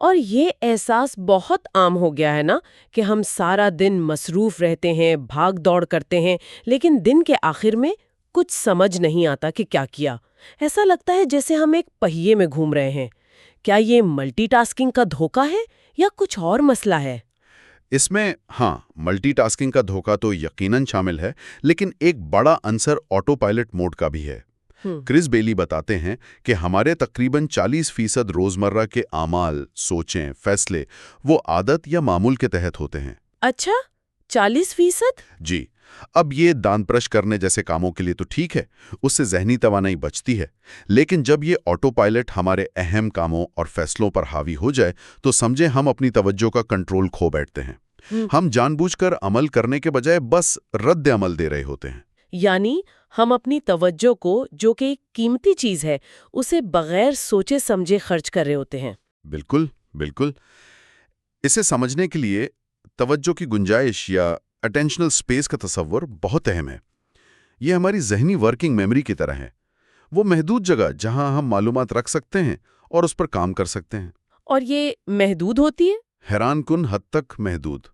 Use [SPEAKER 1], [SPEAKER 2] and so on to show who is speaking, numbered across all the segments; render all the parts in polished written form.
[SPEAKER 1] اور یہ احساس بہت عام ہو گیا ہے نا کہ ہم سارا دن مصروف رہتے ہیں، بھاگ دوڑ کرتے ہیں، لیکن دن کے آخر میں کچھ سمجھ نہیں آتا کہ کیا کیا۔ ایسا لگتا ہے جیسے ہم ایک پہیے میں گھوم رہے ہیں۔ کیا یہ ملٹی ٹاسکنگ کا دھوکہ ہے یا کچھ اور مسئلہ ہے؟
[SPEAKER 2] اس میں ملٹی ٹاسکنگ کا دھوکہ تو یقیناً شامل ہے، لیکن ایک بڑا عنصر آٹو پائلٹ موڈ کا بھی ہے۔ کرس بیلی بتاتے ہیں کہ ہمارے تقریباً 40% روزمرہ کے اعمال، سوچیں، فیصلے وہ عادت یا معمول کے تحت ہوتے ہیں۔
[SPEAKER 1] اچھا، 40%؟
[SPEAKER 2] جی، اب یہ دانت برش کرنے جیسے کاموں کے لیے تو ٹھیک ہے، اس سے ذہنی توانائی بچتی ہے، لیکن جب یہ آٹو پائلٹ ہمارے اہم کاموں اور فیصلوں پر حاوی ہو جائے تو سمجھیں ہم اپنی توجہ کا کنٹرول کھو بیٹھتے ہیں۔ ہم جان بوجھ کر عمل کرنے کے بجائے بس رد عمل دے رہے ہوتے ہیں۔
[SPEAKER 1] یعنی ہم اپنی توجہ کو، جو کہ ایک قیمتی چیز ہے، اسے بغیر سوچے سمجھے خرچ کر رہے ہوتے ہیں۔
[SPEAKER 2] بالکل بالکل۔ اسے سمجھنے کے لیے توجہ کی گنجائش یا اٹینشنل سپیس کا تصور بہت اہم ہے۔ یہ ہماری ذہنی ورکنگ میموری کی طرح ہے، وہ محدود جگہ جہاں ہم معلومات رکھ سکتے ہیں اور اس پر کام کر سکتے ہیں۔
[SPEAKER 1] اور یہ محدود ہوتی ہے؟
[SPEAKER 2] حیران کن حد تک محدود۔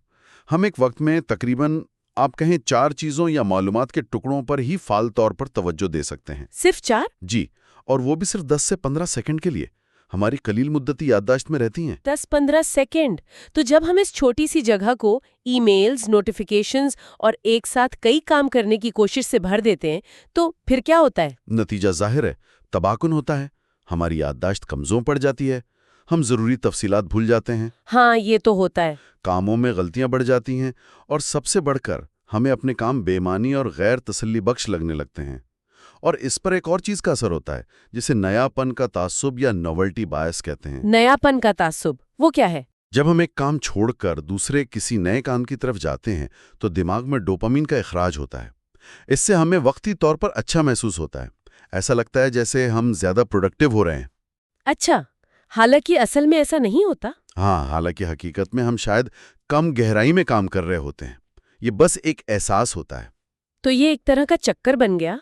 [SPEAKER 2] ہم ایک وقت میں تقریباً آپ کہیں 4 چیزوں یا معلومات کے ٹکڑوں پر ہی فعال طور پر توجہ دے سکتے ہیں۔
[SPEAKER 1] صرف 4؟
[SPEAKER 2] جی، اور وہ بھی صرف 10 سے 15 سیکنڈ کے لیے ہماری قلیل مدتی یادداشت میں رہتی ہیں۔
[SPEAKER 1] 10-15 سیکنڈ؟ تو جب ہم اس چھوٹی سی جگہ کو ای میلز، نوٹیفیکیشنز اور ایک ساتھ کئی کام کرنے کی کوشش سے بھر دیتے ہیں تو پھر کیا ہوتا ہے؟
[SPEAKER 2] نتیجہ ظاہر ہے، تباکن ہوتا ہے، ہماری یادداشت کمزور پڑ جاتی ہے، ہم ضروری تفصیلات بھول جاتے ہیں،
[SPEAKER 1] ہاں یہ تو ہوتا ہے۔
[SPEAKER 2] کاموں میں غلطیاں بڑھ جاتی ہیں، اور سب سے بڑھ کر ہمیں اپنے کام بے معنی اور غیر تسلی بخش لگنے لگتے ہیں۔ اور اس پر ایک اور چیز کا اثر ہوتا ہے جسے نیا پن کا تعصب یا نوولٹی بائس کہتے ہیں۔
[SPEAKER 1] نیا پن کا تعصب وہ کیا ہے؟
[SPEAKER 2] جب ہم ایک کام چھوڑ کر دوسرے کسی نئے کام کی طرف جاتے ہیں تو دماغ میں ڈوپامین کا اخراج ہوتا ہے۔ اس سے ہمیں وقتی طور پر اچھا محسوس ہوتا ہے، ایسا لگتا ہے جیسے ہم زیادہ پروڈکٹیو ہو رہے ہیں۔
[SPEAKER 1] اچھا، حالانکہ اصل میں ایسا نہیں ہوتا؟
[SPEAKER 2] حالانکہ حقیقت میں ہم شاید کم گہرائی میں کام کر رہے ہوتے ہیں، یہ بس ایک احساس ہوتا ہے۔
[SPEAKER 1] تو یہ ایک طرح کا چکر بن گیا۔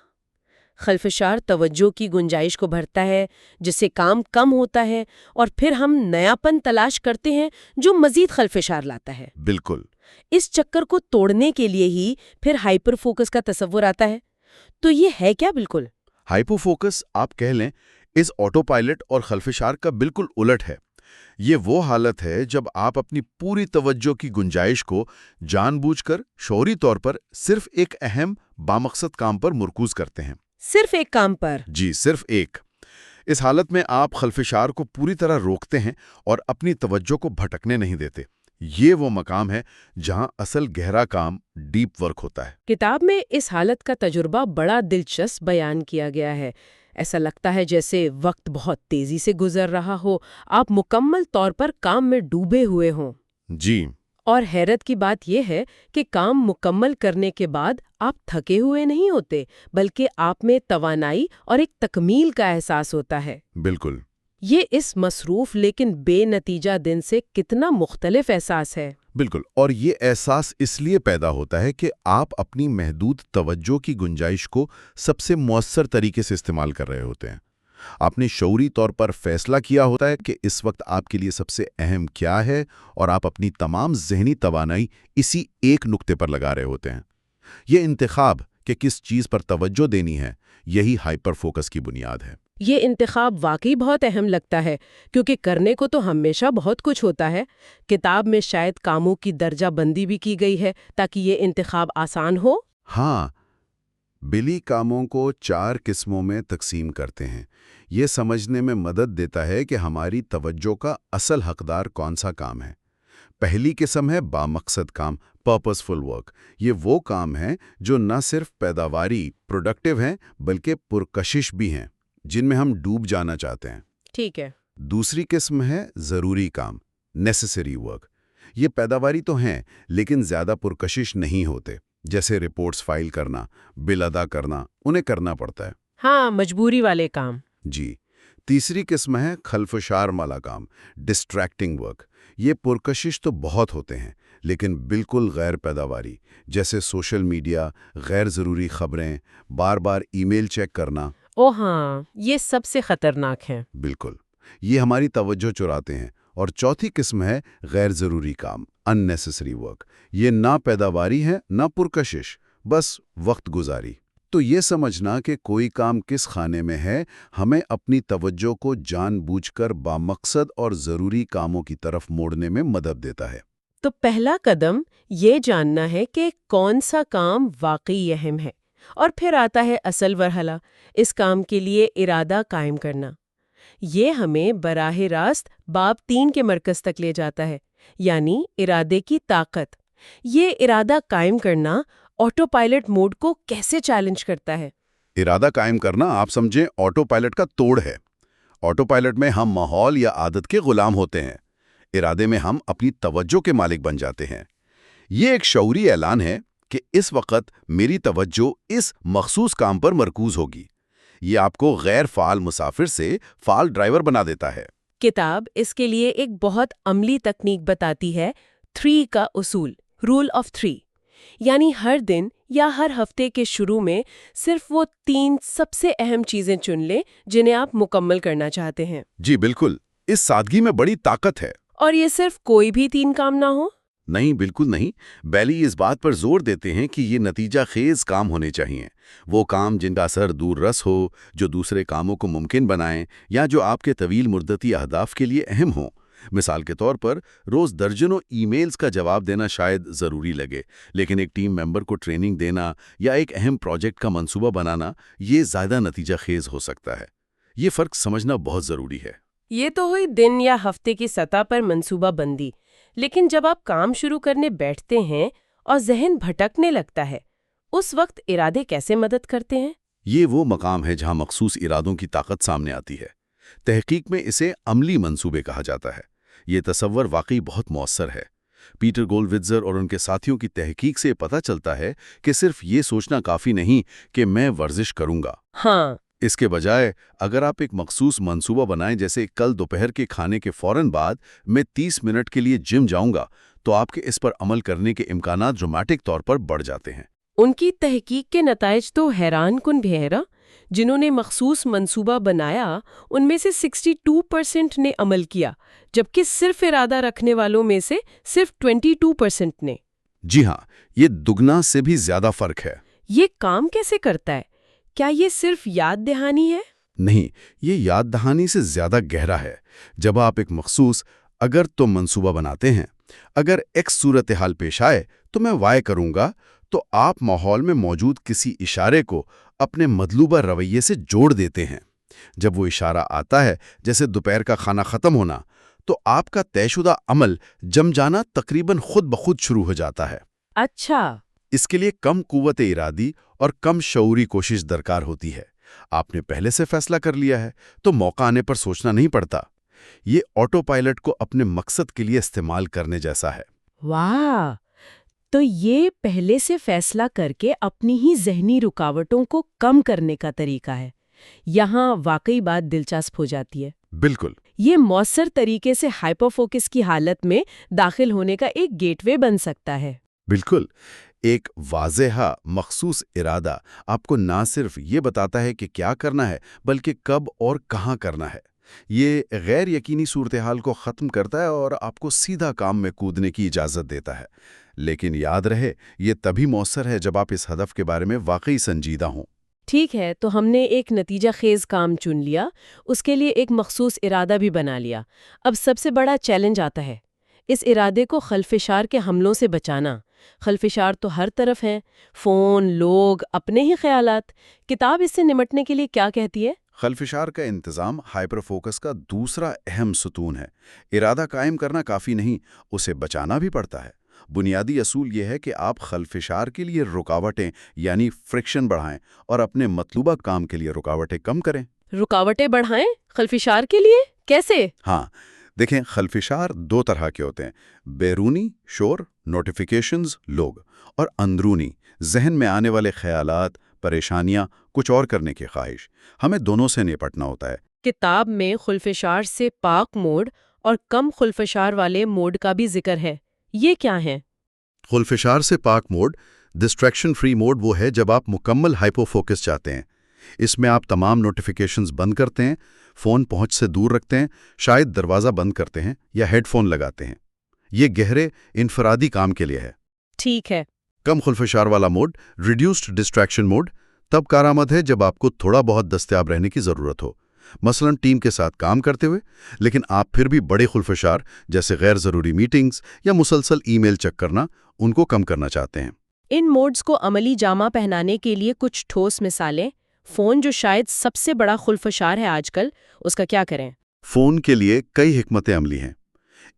[SPEAKER 1] خلفشار توجہ کی گنجائش کو بھرتا ہے، جس سے کام کم ہوتا ہے، اور پھر ہم نیا پن تلاش کرتے ہیں جو مزید خلفشار لاتا ہے۔
[SPEAKER 2] بالکل۔
[SPEAKER 1] اس چکر کو توڑنے کے لیے ہی پھر ہائپر فوکس کا تصور آتا ہے۔ تو یہ ہے کیا؟ بالکل
[SPEAKER 2] ہائپو فوکس آپ کہہ لیں اس آٹو پائلٹ اور خلفشار کا بالکل الٹ ہے۔ یہ وہ حالت ہے جب آپ اپنی پوری توجہ کی گنجائش کو جان بوجھ کر شعوری طور پر صرف ایک اہم بامقصد کام پر مرکوز کرتے ہیں۔
[SPEAKER 1] صرف ایک کام پر؟
[SPEAKER 2] جی، صرف ایک۔ اس حالت میں آپ خلفشار کو پوری طرح روکتے ہیں اور اپنی توجہ کو بھٹکنے نہیں دیتے۔ یہ وہ مقام ہے جہاں اصل گہرا کام، ڈیپ ورک ہوتا ہے۔
[SPEAKER 1] کتاب میں اس حالت کا تجربہ بڑا دلچسپ بیان کیا گیا ہے۔ ایسا لگتا ہے جیسے وقت بہت تیزی سے گزر رہا ہو، آپ مکمل طور پر کام میں ڈوبے ہوئے ہوں۔
[SPEAKER 2] جی۔
[SPEAKER 1] اور حیرت کی بات یہ ہے کہ کام مکمل کرنے کے بعد آپ تھکے ہوئے نہیں ہوتے، بلکہ آپ میں توانائی اور ایک تکمیل کا احساس ہوتا ہے۔
[SPEAKER 2] بالکل۔
[SPEAKER 1] یہ اس مصروف لیکن بے نتیجہ دن سے کتنا مختلف احساس ہے۔
[SPEAKER 2] بالکل، اور یہ احساس اس لیے پیدا ہوتا ہے کہ آپ اپنی محدود توجہ کی گنجائش کو سب سے مؤثر طریقے سے استعمال کر رہے ہوتے ہیں۔ آپ نے شعوری طور پر فیصلہ کیا ہوتا ہے کہ اس وقت آپ کے لیے سب سے اہم کیا ہے، اور آپ اپنی تمام ذہنی توانائی اسی ایک نقطے پر لگا رہے ہوتے ہیں۔ یہ انتخاب کہ کس چیز پر توجہ دینی ہے، یہی ہائپر فوکس کی بنیاد ہے۔
[SPEAKER 1] یہ انتخاب واقعی بہت اہم لگتا ہے، کیونکہ کرنے کو تو ہمیشہ بہت کچھ ہوتا ہے۔ کتاب میں شاید کاموں کی درجہ بندی بھی کی گئی ہے تاکہ یہ انتخاب آسان ہو۔
[SPEAKER 2] بیلی کاموں کو 4 قسموں میں تقسیم کرتے ہیں۔ یہ سمجھنے میں مدد دیتا ہے کہ ہماری توجہ کا اصل حقدار کون سا کام ہے۔ پہلی قسم ہے بامقصد کام، پرپسفل ورک۔ یہ وہ کام ہیں جو نہ صرف پیداواری، پروڈکٹیو ہیں، بلکہ پرکشش بھی ہیں، جن میں ہم ڈوب جانا چاہتے ہیں۔
[SPEAKER 1] ٹھیک ہے۔
[SPEAKER 2] دوسری قسم ہے ضروری کام، نیسیسری ورک۔ یہ پیداواری تو ہیں لیکن زیادہ پرکشش نہیں ہوتے، جیسے رپورٹس فائل کرنا، بل ادا کرنا، انہیں کرنا پڑتا ہے۔
[SPEAKER 1] مجبوری والے کام۔
[SPEAKER 2] جی۔ تیسری قسم ہے خلفشار والا کام، ڈسٹریکٹنگ ورک۔ یہ پرکشش تو بہت ہوتے ہیں لیکن بالکل غیر پیداواری، جیسے سوشل میڈیا، غیر ضروری خبریں، بار بار ای میل چیک کرنا۔
[SPEAKER 1] یہ سب سے خطرناک ہیں۔
[SPEAKER 2] بالکل، یہ ہماری توجہ چراتے ہیں اور چوتھی قسم ہے غیر ضروری کام unnecessary work. یہ نہ پیداواری ہے نہ پرکشش، بس وقت گزاری. تو یہ سمجھنا کہ کوئی کام کس خانے میں ہے ہمیں اپنی توجہ کو جان بوجھ کر بامقصد اور ضروری کاموں کی طرف موڑنے میں مدد دیتا ہے.
[SPEAKER 1] تو پہلا قدم یہ جاننا ہے کہ کون سا کام واقعی اہم ہے، اور پھر آتا ہے اصل مرحلہ، اس کام کے لیے ارادہ قائم کرنا. یہ ہمیں براہ راست باب 3 کے مرکز تک لے جاتا ہے، یعنی ارادے کی طاقت. یہ ارادہ قائم کرنا آٹو پائلٹ موڈ کو کیسے چیلنج کرتا ہے؟
[SPEAKER 2] ارادہ قائم کرنا آپ سمجھیں آٹو پائلٹ کا توڑ ہے. آٹو پائلٹ میں ہم ماحول یا عادت کے غلام ہوتے ہیں، ارادے میں ہم اپنی توجہ کے مالک بن جاتے ہیں. یہ ایک شعوری اعلان ہے کہ اس وقت میری توجہ اس مخصوص کام پر مرکوز ہوگی. یہ آپ کو غیر فعال مسافر سے فعال ڈرائیور بنا دیتا ہے.
[SPEAKER 1] کتاب اس کے لیے ایک بہت عملی تکنیک بتاتی ہے، 3 کا اصول، رول آف 3. یعنی ہر دن یا ہر ہفتے کے شروع میں صرف وہ 3 سب سے اہم چیزیں چن لیں جنہیں آپ مکمل کرنا چاہتے ہیں.
[SPEAKER 2] جی بالکل، اس سادگی میں بڑی طاقت ہے.
[SPEAKER 1] اور یہ صرف کوئی بھی 3 کام نہ ہو؟
[SPEAKER 2] نہیں، بالکل نہیں. بیلی اس بات پر زور دیتے ہیں کہ یہ نتیجہ خیز کام ہونے چاہیے. وہ کام جن کا اثر دور رس ہو، جو دوسرے کاموں کو ممکن بنائیں، یا جو آپ کے طویل مدتی اہداف کے لیے اہم ہوں. مثال کے طور پر روز درجنوں ای میلز کا جواب دینا شاید ضروری لگے، لیکن ایک ٹیم ممبر کو ٹریننگ دینا یا ایک اہم پروجیکٹ کا منصوبہ بنانا یہ زیادہ نتیجہ خیز ہو سکتا ہے. یہ فرق سمجھنا بہت ضروری ہے.
[SPEAKER 1] یہ تو ہوئی دن یا ہفتے کی سطح پر منصوبہ بندی، لیکن جب آپ کام شروع کرنے بیٹھتے ہیں اور ذہن بھٹکنے لگتا ہے، اس وقت ارادے کیسے مدد کرتے ہیں؟
[SPEAKER 2] یہ وہ مقام ہے جہاں مخصوص ارادوں کی طاقت سامنے آتی ہے. تحقیق میں اسے عملی منصوبے کہا جاتا ہے. یہ تصور واقعی بہت مؤثر ہے. پیٹر گولڈویٹزر اور ان کے ساتھیوں کی تحقیق سے پتہ چلتا ہے کہ صرف یہ سوچنا کافی نہیں کہ میں ورزش کروں گا.
[SPEAKER 1] ہاں،
[SPEAKER 2] اس کے بجائے اگر آپ ایک مخصوص منصوبہ بنائیں، جیسے کل دوپہر کے کھانے کے فوراً بعد میں 30 منٹ کے لیے جم جاؤں گا، تو آپ کے اس پر عمل کرنے کے امکانات ڈراماٹک طور پر بڑھ جاتے ہیں.
[SPEAKER 1] ان کی تحقیق کے نتائج تو حیران کن بھی ہے. جنہوں نے مخصوص منصوبہ بنایا ان میں سے 62% نے عمل کیا، جبکہ صرف ارادہ رکھنے والوں میں سے صرف 22% نے.
[SPEAKER 2] جی ہاں، یہ دگنا سے بھی زیادہ فرق ہے.
[SPEAKER 1] یہ کام کیسے کرتا ہے؟ کیا یہ صرف یاد دہانی ہے؟
[SPEAKER 2] نہیں، یہ یاد دہانی سے زیادہ گہرا ہے. جب آپ ایک مخصوص اگر تو منصوبہ بناتے ہیں، اگر ایک صورتحال پیش آئے تو میں وائے کروں گا، تو آپ ماحول میں موجود کسی اشارے کو اپنے مطلوبہ رویے سے جوڑ دیتے ہیں. جب وہ اشارہ آتا ہے، جیسے دوپہر کا کھانا ختم ہونا، تو آپ کا طے شدہ عمل جم جانا تقریباً خود بخود شروع ہو جاتا ہے.
[SPEAKER 1] اچھا،
[SPEAKER 2] اس کے لیے کم قوت ارادی اور کم شعوری کوشش درکار ہوتی ہے. آپ نے پہلے سے فیصلہ کر لیا ہے تو موقع آنے پر سوچنا نہیں پڑتا. یہ آٹو پائلٹ کو اپنے مقصد کے لیے استعمال کرنے جیسا ہے.
[SPEAKER 1] واہ! تو یہ پہلے سے فیصلہ کر کے اپنی ہی ذہنی رکاوٹوں کو کم کرنے کا طریقہ ہے. یہاں واقعی بات دلچسپ ہو جاتی ہے.
[SPEAKER 2] بالکل.
[SPEAKER 1] یہ مؤثر طریقے سے ہائپر فوکس کی حالت میں داخل ہونے کا ایک گیٹ وے بن سکتا ہے.
[SPEAKER 2] بالکل. ایک واضح مخصوص ارادہ آپ کو نہ صرف یہ بتاتا ہے کہ کیا کرنا ہے، بلکہ کب اور کہاں کرنا ہے. یہ غیر یقینی صورتحال کو ختم کرتا ہے اور آپ کو سیدھا کام میں کودنے کی اجازت دیتا ہے. لیکن یاد رہے، یہ تبھی مؤثر ہے جب آپ اس ہدف کے بارے میں واقعی سنجیدہ ہوں.
[SPEAKER 1] ٹھیک ہے، تو ہم نے ایک نتیجہ خیز کام چن لیا، اس کے لیے ایک مخصوص ارادہ بھی بنا لیا. اب سب سے بڑا چیلنج آتا ہے، اس ارادے کو خلفشار کے حملوں سے بچانا. خلفشار تو ہر طرف ہیں، فون، لوگ، اپنے ہی خیالات. کتاب اس سے نمٹنے کے لیے کیا کہتی ہے؟
[SPEAKER 2] خلفشار کا انتظام ہائپر فوکس کا دوسرا اہم ستون ہے. ارادہ قائم کرنا کافی نہیں، اسے بچانا بھی پڑتا ہے. بنیادی اصول یہ ہے کہ آپ خلفشار کے لیے رکاوٹیں یعنی فرکشن بڑھائیں اور اپنے مطلوبہ کام کے لیے رکاوٹیں کم کریں.
[SPEAKER 1] رکاوٹیں بڑھائیں خلفشار کے لیے؟ کیسے؟
[SPEAKER 2] ہاں، دیکھیں، خلفشار 2 طرح کے ہوتے ہیں: بیرونی شور، نوٹیفیکیشنز، لوگ، اور اندرونی ذہن میں آنے والے خیالات، پریشانیاں، کچھ اور کرنے کی خواہش. ہمیں دونوں سے نپٹنا ہوتا ہے.
[SPEAKER 1] کتاب میں خلفشار سے پاک موڈ اور کم خلفشار والے موڈ کا بھی ذکر ہے. یہ کیا ہیں؟
[SPEAKER 2] خلفشار سے پاک موڈ، ڈسٹریکشن فری موڈ، وہ ہے جب آپ مکمل ہائپو فوکس چاہتے ہیں. اس میں آپ تمام نوٹیفیکیشنز بند کرتے ہیں، فون پہنچ سے دور رکھتے ہیں، شاید دروازہ بند کرتے ہیں یا ہیڈ فون لگاتے ہیں۔ یہ گہرے انفرادی کام کے لیے ہے۔
[SPEAKER 1] ٹھیک ہے۔
[SPEAKER 2] کم خلفشار والا موڈ، ریڈیوسڈ ڈسٹریکشن موڈ، تب کارآمد ہے جب آپ کو تھوڑا بہت دستیاب رہنے کی ضرورت ہو، مثلا ٹیم کے ساتھ کام کرتے ہوئے، لیکن آپ پھر بھی بڑے خلفشار جیسے غیر ضروری میٹنگز یا مسلسل ای میل چیک کرنا، ان کو کم کرنا چاہتے ہیں۔
[SPEAKER 1] ان موڈز کو عملی جامہ پہنانے کے لیے کچھ ٹھوس مثالیں۔ فون جو شاید سب سے بڑا خلفشار ہے آج کل، اس کا کیا کریں؟
[SPEAKER 2] فون کے لیے کئی حکمت عملی ہیں۔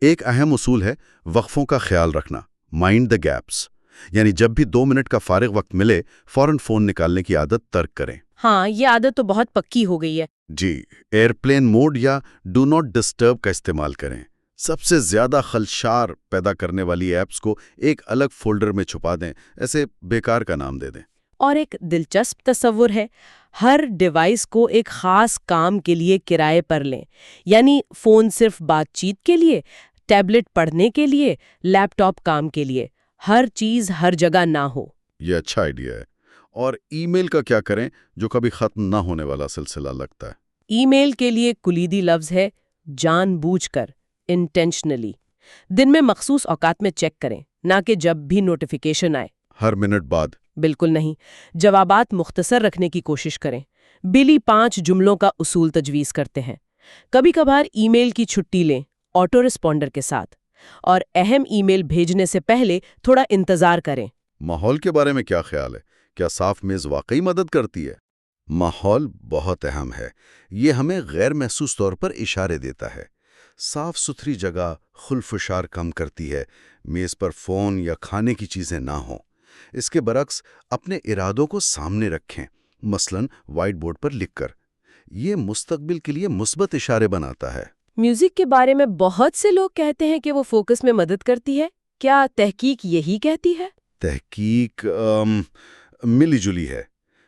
[SPEAKER 2] ایک اہم اصول ہے وقفوں کا خیال رکھنا، مائنڈ دا گیپس، یعنی جب بھی 2 منٹ کا فارغ وقت ملے فوراً فون نکالنے کی عادت ترک کریں۔
[SPEAKER 1] ہاں، یہ عادت تو بہت پکی ہو گئی ہے۔
[SPEAKER 2] جی، ایئرپلین موڈ یا ڈو ناٹ ڈسٹرب کا استعمال کریں۔ سب سے زیادہ خلشار پیدا کرنے والی ایپس کو ایک الگ فولڈر میں چھپا دیں، ایسے بیکار کا نام دے دیں۔
[SPEAKER 1] اور ایک دلچسپ تصور ہے، ہر ڈیوائس کو ایک خاص کام کے لیے کرائے پر لیں، یعنی فون صرف بات چیت کے لیے، ٹیبلٹ پڑھنے کے لیے، لیپ ٹاپ کام کے لیے، ہر چیز ہر جگہ نہ ہو۔
[SPEAKER 2] یہ اچھا آئیڈیا ہے۔ اور ای میل کا کیا کریں جو کبھی ختم نہ ہونے والا سلسلہ لگتا ہے؟
[SPEAKER 1] ای میل کے لیے کلیدی لفظ ہے جان بوجھ کر، انٹینشنلی۔ دن میں مخصوص اوقات میں چیک کریں، نہ کہ جب بھی نوٹیفیکیشن آئے۔
[SPEAKER 2] ہر منٹ بعد؟
[SPEAKER 1] بالکل نہیں۔ جوابات مختصر رکھنے کی کوشش کریں۔ بلی 5 جملوں کا اصول تجویز کرتے ہیں۔ کبھی کبھار ای میل کی چھٹی لیں، آٹو رسپونڈر کے ساتھ، اور اہم ای میل بھیجنے سے پہلے تھوڑا انتظار کریں۔
[SPEAKER 2] ماحول کے بارے میں کیا خیال ہے؟ کیا صاف میز واقعی مدد کرتی ہے؟ ماحول بہت اہم ہے۔ یہ ہمیں غیر محسوس طور پر اشارے دیتا ہے۔ صاف ستھری جگہ خلفشار کم کرتی ہے، میز پر فون یا کھانے کی چیزیں نہ ہوں۔ اس کے برعکس اپنے ارادوں کو سامنے رکھیں، مثلا وائٹ بورڈ پر لکھ کر۔ یہ مستقبل کے لیے مثبت اشارے بناتا ہے۔
[SPEAKER 1] میوزک کے بارے میں بہت سے لوگ کہتے ہیں کہ وہ فوکس میں مدد کرتی ہے۔ کیا تحقیق یہی کہتی ہے؟
[SPEAKER 2] تحقیق ملی جلی ہے۔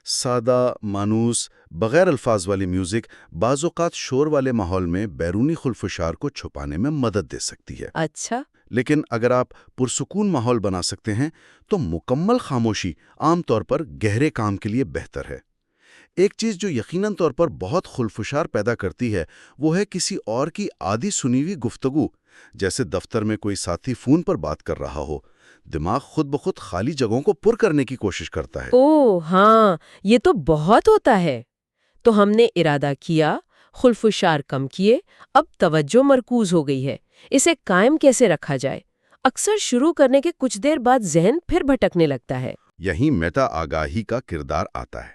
[SPEAKER 2] سادہ، مانوس، بغیر الفاظ والی میوزک بعض اوقات شور والے ماحول میں بیرونی خلفشار کو چھپانے میں مدد دے سکتی ہے۔
[SPEAKER 1] اچھا۔
[SPEAKER 2] لیکن اگر آپ پرسکون ماحول بنا سکتے ہیں تو مکمل خاموشی عام طور پر گہرے کام کے لیے بہتر ہے۔ ایک چیز جو یقیناً طور پر بہت خلفشار پیدا کرتی ہے وہ ہے کسی اور کی آدھی سنی ہوئی گفتگو، جیسے دفتر میں کوئی ساتھی فون پر بات کر رہا ہو۔ دماغ خود بخود خالی جگہوں کو پر کرنے کی کوشش کرتا ہے۔
[SPEAKER 1] اوہ ہاں، یہ تو بہت ہوتا ہے۔ تو ہم نے ارادہ کیا، خلفشار کم کیے، اب توجہ مرکوز ہو گئی ہے۔ اسے قائم کیسے رکھا جائے؟ اکثر شروع کرنے کے کچھ دیر بعد ذہن پھر بھٹکنے لگتا ہے۔
[SPEAKER 2] یہیں میٹا آگاہی کا کردار آتا ہے،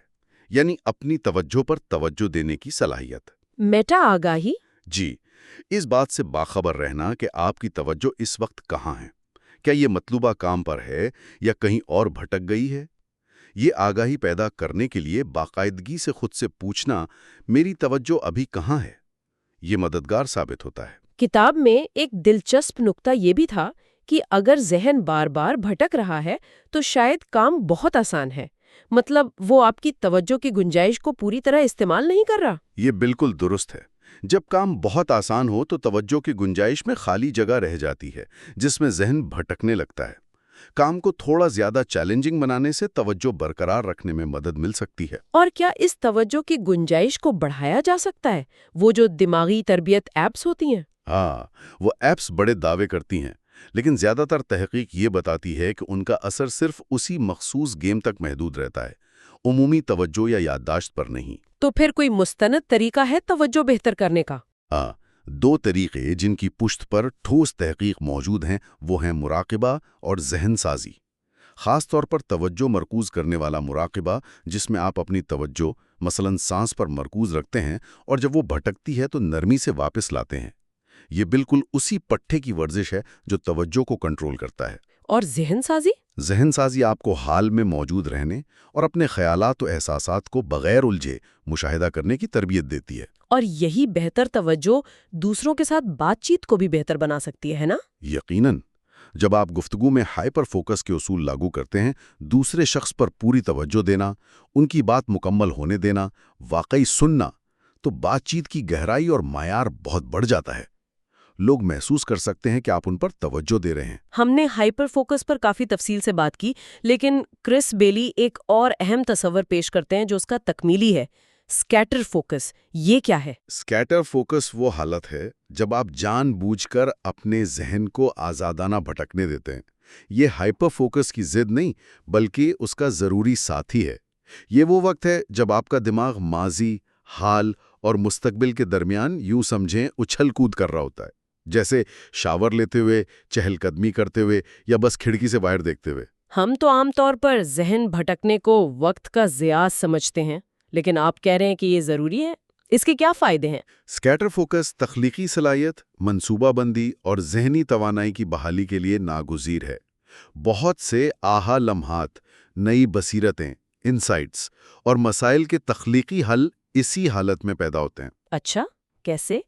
[SPEAKER 2] یعنی اپنی توجہ پر توجہ دینے کی صلاحیت۔
[SPEAKER 1] میٹا آگاہی؟
[SPEAKER 2] جی، اس بات سے باخبر رہنا کہ آپ کی توجہ اس وقت کہاں ہے، کیا یہ مطلوبہ کام پر ہے یا کہیں اور بھٹک گئی ہے۔ یہ آگاہی پیدا کرنے کے لیے باقاعدگی سے خود سے پوچھنا، میری توجہ ابھی کہاں ہے، یہ مددگار ثابت ہوتا ہے۔
[SPEAKER 1] کتاب میں ایک دلچسپ نکتہ یہ بھی تھا کہ اگر ذہن بار بار بھٹک رہا ہے تو شاید کام بہت آسان ہے، مطلب وہ آپ کی توجہ کی گنجائش کو پوری طرح استعمال نہیں کر رہا۔
[SPEAKER 2] یہ بالکل درست ہے۔ جب کام بہت آسان ہو تو توجہ کی گنجائش میں خالی جگہ رہ جاتی ہے، جس میں ذہن بھٹکنے لگتا ہے۔ کام کو تھوڑا زیادہ چیلنجنگ بنانے سے توجہ برقرار رکھنے میں مدد مل سکتی ہے۔
[SPEAKER 1] اور کیا اس توجہ کی گنجائش کو بڑھایا جا سکتا ہے؟ وہ جو دماغی تربیت ایپس ہوتی ہیں۔
[SPEAKER 2] ہاں، وہ ایپس بڑے دعوے کرتی ہیں، لیکن زیادہ تر تحقیق یہ بتاتی ہے کہ ان کا اثر صرف اسی مخصوص گیم تک محدود رہتا ہے، عمومی توجہ یا یادداشت پر نہیں۔
[SPEAKER 1] تو پھر کوئی مستند طریقہ ہے توجہ بہتر کرنے کا؟
[SPEAKER 2] ہاں، 2 طریقے جن کی پشت پر ٹھوس تحقیق موجود ہیں وہ ہیں مراقبہ اور ذہن سازی۔ خاص طور پر توجہ مرکوز کرنے والا مراقبہ، جس میں آپ اپنی توجہ مثلاً سانس پر مرکوز رکھتے ہیں اور جب وہ بھٹکتی ہے تو نرمی سے واپس لاتے ہیں۔ یہ بالکل اسی پٹھے کی ورزش ہے جو توجہ کو کنٹرول کرتا ہے۔
[SPEAKER 1] اور ذہن سازی؟
[SPEAKER 2] ذہن سازی آپ کو حال میں موجود رہنے اور اپنے خیالات و احساسات کو بغیر الجھے مشاہدہ کرنے کی تربیت دیتی ہے۔
[SPEAKER 1] اور یہی بہتر توجہ دوسروں کے ساتھ بات چیت کو بھی بہتر بنا سکتی ہے نا؟
[SPEAKER 2] یقیناً، جب آپ گفتگو میں ہائپر فوکس کے اصول لاگو کرتے ہیں، دوسرے شخص پر پوری توجہ دینا، ان کی بات مکمل ہونے دینا، واقعی سننا، تو بات چیت کی گہرائی اور معیار بہت بڑھ جاتا ہے۔ لوگ محسوس کر سکتے ہیں کہ آپ ان پر توجہ دے رہے ہیں۔
[SPEAKER 1] ہم نے ہائپر فوکس پر کافی تفصیل سے بات کی، لیکن کرس بیلی ایک اور اہم تصور پیش کرتے ہیں جو اس کا تکمیلی ہے، اسکیٹر فوکس۔ یہ کیا ہے؟
[SPEAKER 2] اسکیٹر فوکس وہ حالت ہے جب آپ جان بوجھ کر اپنے ذہن کو آزادانہ بھٹکنے دیتے ہیں۔ یہ ہائپر فوکس کی ضد نہیں، بلکہ اس کا ضروری ساتھی ہے۔ یہ وہ وقت ہے جب آپ کا دماغ ماضی، حال اور مستقبل کے درمیان یوں سمجھیں اچھل کود کر رہا ہوتا ہے، جیسے شاور لیتے ہوئے، چہل قدمی کرتے ہوئے یا بس کھڑکی سے باہر دیکھتے ہوئے۔
[SPEAKER 1] ہم تو عام طور پر ذہن بھٹکنے کو وقت کا ضیاع سمجھتے ہیں، لیکن آپ کہہ رہے ہیں کہ یہ ضروری ہے۔ اس کے کیا فائدے ہیں؟
[SPEAKER 2] اسکیٹر فوکس تخلیقی صلاحیت، منصوبہ بندی اور ذہنی توانائی کی بحالی کے لیے ناگزیر ہے۔ بہت سے آہا لمحات، نئی بصیرتیں، انسائٹس اور مسائل کے تخلیقی حل اسی حالت میں پیدا ہوتے ہیں۔
[SPEAKER 1] اچھا، کیسے؟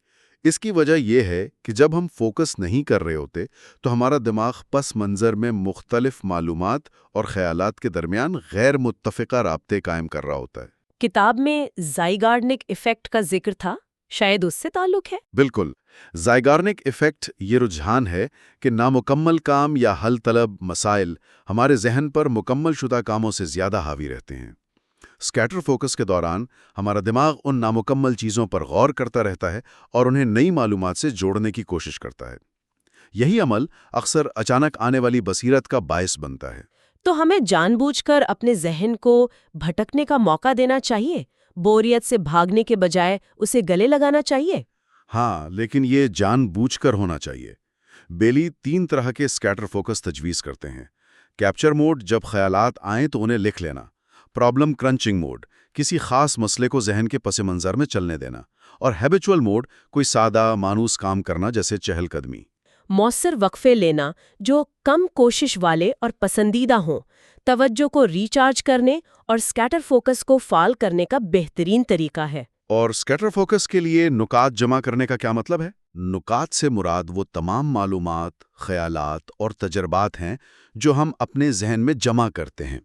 [SPEAKER 2] اس کی وجہ یہ ہے کہ جب ہم فوکس نہیں کر رہے ہوتے تو ہمارا دماغ پس منظر میں مختلف معلومات اور خیالات کے درمیان غیر متفقہ رابطے قائم کر رہا ہوتا ہے۔
[SPEAKER 1] کتاب میں زائگارنک ایفیکٹ کا ذکر تھا، شاید اس سے تعلق ہے؟
[SPEAKER 2] بالکل، زائگارنک ایفیکٹ یہ رجحان ہے کہ نامکمل کام یا حل طلب مسائل ہمارے ذہن پر مکمل شدہ کاموں سے زیادہ حاوی رہتے ہیں۔ اسکیٹر فوکس کے دوران ہمارا دماغ ان نامکمل چیزوں پر غور کرتا رہتا ہے اور انہیں نئی معلومات سے جوڑنے کی کوشش کرتا ہے۔ یہی عمل اکثر اچانک آنے والی بصیرت کا باعث بنتا ہے۔
[SPEAKER 1] تو ہمیں جان بوجھ کر اپنے ذہن کو بھٹکنے کا موقع دینا چاہیے، بوریت سے بھاگنے کے بجائے اسے گلے لگانا چاہیے؟
[SPEAKER 2] ہاں، لیکن یہ جان بوجھ کر ہونا چاہیے۔ بیلی 3 طرح کے اسکیٹر فوکس تجویز کرتے ہیں۔ کیپچر موڈ، جب خیالات آئیں تو انہیں لکھ لینا۔ پرابلم کرنچنگ موڈ، کسی خاص مسئلے کو ذہن کے پس منظر میں چلنے دینا۔ اور ہیبیچول موڈ، کوئی سادہ مانوس کام کرنا جیسے چہل قدمی۔
[SPEAKER 1] مؤثر وقفے لینا جو کم کوشش والے اور پسندیدہ ہوں، توجہ کو ریچارج کرنے اور اسکیٹر فوکس کو فعال کرنے کا بہترین طریقہ ہے۔
[SPEAKER 2] اور اسکیٹر فوکس کے لیے نکات جمع کرنے کا کیا مطلب ہے؟ نکات سے مراد وہ تمام معلومات، خیالات اور تجربات ہیں جو ہم اپنے ذہن میں جمع کرتے ہیں۔